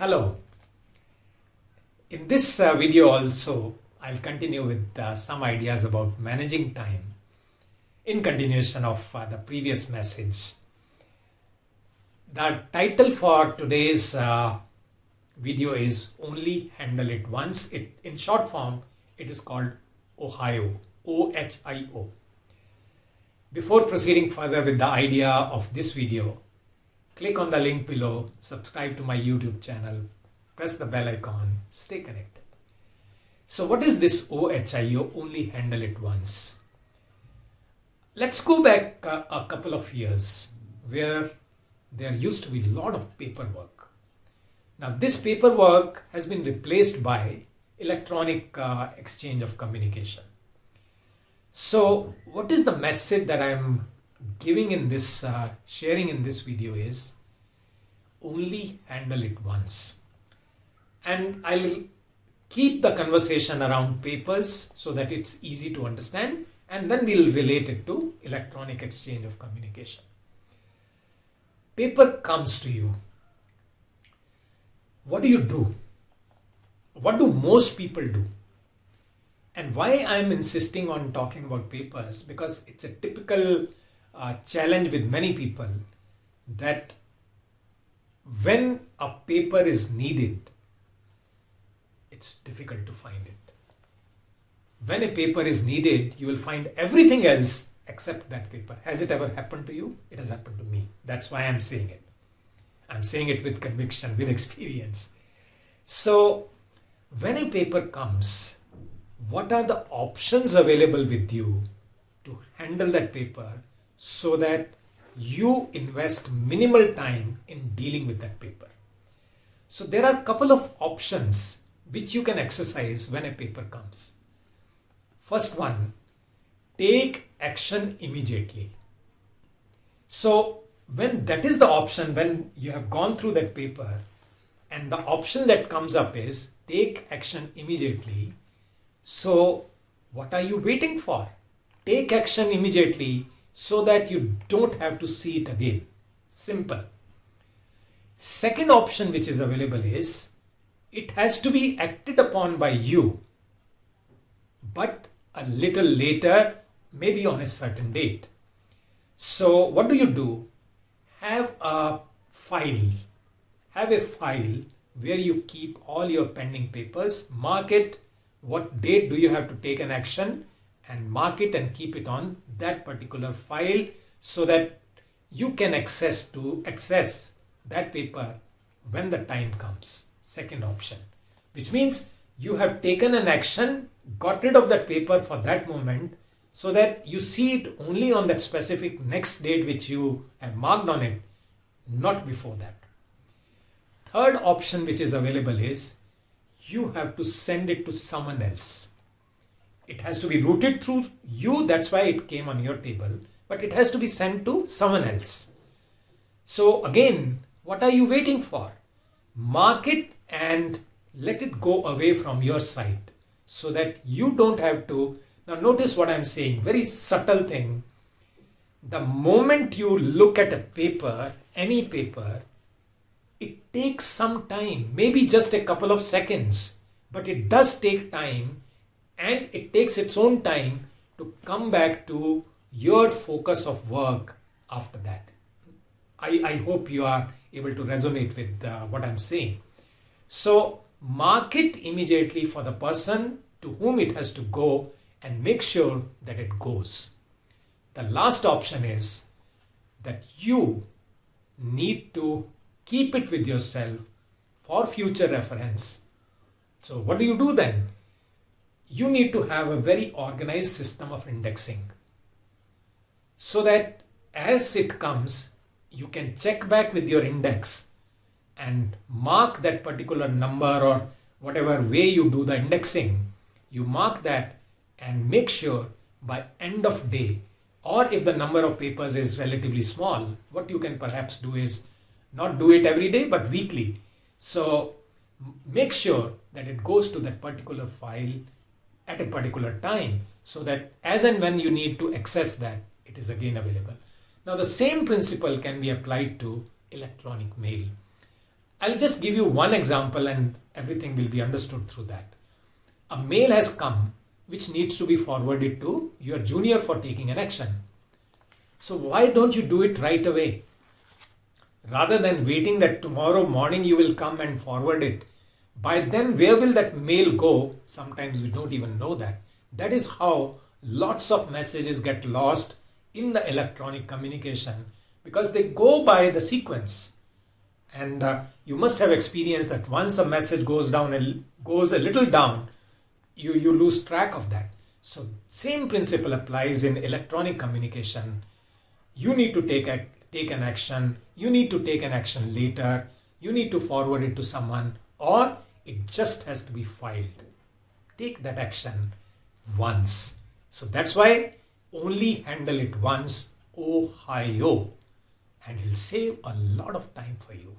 Hello. In this video also, I'll continue with some ideas about managing time in continuation of the previous message. The title for today's video is Only Handle It Once. In short form, it is called OHIO, O-H-I-O. Before proceeding further with the idea of this video, click on the link below, subscribe to my YouTube channel, press the bell icon, stay connected. So what is this OHIO, Only Handle It Once? Let's go back a couple of years where there used to be a lot of paperwork. Now this paperwork has been replaced by electronic exchange of communication. So what is the message that I'm giving in this, sharing in this video is only handle it once. And I'll keep the conversation around papers so that it's easy to understand, and then we'll relate it to electronic exchange of communication. Paper comes to you. What do you do? What do most people do? And why I'm insisting on talking about papers, because it's a typical challenge with many people that when a paper is needed, it's difficult to find it. When a paper is needed, you will find everything else except that paper. Has it ever happened to you? It has happened to me. That's why I'm saying it. I'm saying it with conviction, with experience. So when a paper comes, what are the options available with you to handle that paper so that you invest minimal time in dealing with that paper? So there are a couple of options which you can exercise when a paper comes. First one, take action immediately. So when that is the option, when you have gone through that paper and the option that comes up is take action immediately. So what are you waiting for? Take action immediately so that you don't have to see it again. Simple. Second option which is available is it has to be acted upon by you, but a little later, maybe on a certain date. So what do? Have a file. Have a file where you keep all your pending papers, mark it, what date do you have to take an action, and mark it and keep it on that particular file so that you can access that paper when the time comes. Second option, which means you have taken an action, got rid of that paper for that moment so that you see it only on that specific next date which you have marked on it, not before that. Third option which is available is you have to send it to someone else. It has to be routed through you, that's why it came on your table, but it has to be sent to someone else. So again, what are you waiting for? Mark it and let it go away from your side so that you don't have to. Now notice what I'm saying, very subtle thing. The moment you look at a paper, any paper, it takes some time, maybe just a couple of seconds, but it does take time, and it takes its own time to come back to your focus of work after that. I hope you are able to resonate with what I'm saying. So mark it immediately for the person to whom it has to go and make sure that it goes. The last option is that you need to keep it with yourself for future reference. So what do you do then? You need to have a very organized system of indexing so that as it comes, you can check back with your index and mark that particular number or whatever way you do the indexing. You mark that and make sure by end of day, or if the number of papers is relatively small, what you can perhaps do is not do it every day, but weekly. So make sure that it goes to that particular file at a particular time so that as and when you need to access that, it is again available. Now the same principle can be applied to electronic mail. I'll just give you one example and everything will be understood through that. A mail has come which needs to be forwarded to your junior for taking an action. So why don't you do it right away? Rather than waiting that tomorrow morning you will come and forward it. By then, where will that mail go? Sometimes we don't even know that. That is how lots of messages get lost in the electronic communication, because they go by the sequence. And you must have experienced that once a message goes a little down, you lose track of that. So same principle applies in electronic communication. You need to take an action. You need to take an action later. You need to forward it to someone, or it just has to be filed. Take that action once. So that's why only handle it once, Ohio, and it'll save a lot of time for you.